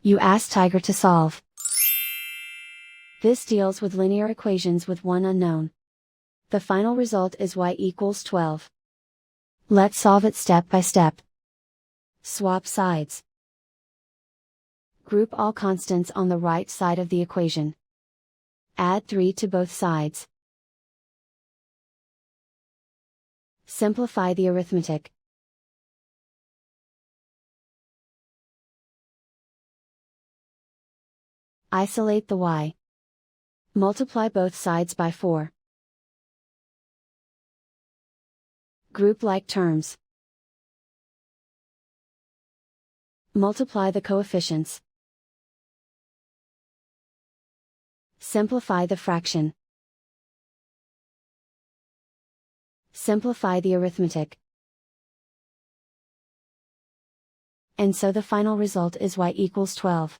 You ask Tiger to solve. This deals with linear equations with one unknown. The final result is y equals 12. Let's solve it step by step. Swap sides. Group all constants on the right side of the equation. Add 3 to both sides. Simplify the arithmetic. Isolate the y. Multiply both sides by 4. Group like terms. Multiply the coefficients. Simplify the fraction. Simplify the arithmetic. And so the final result is y equals 12.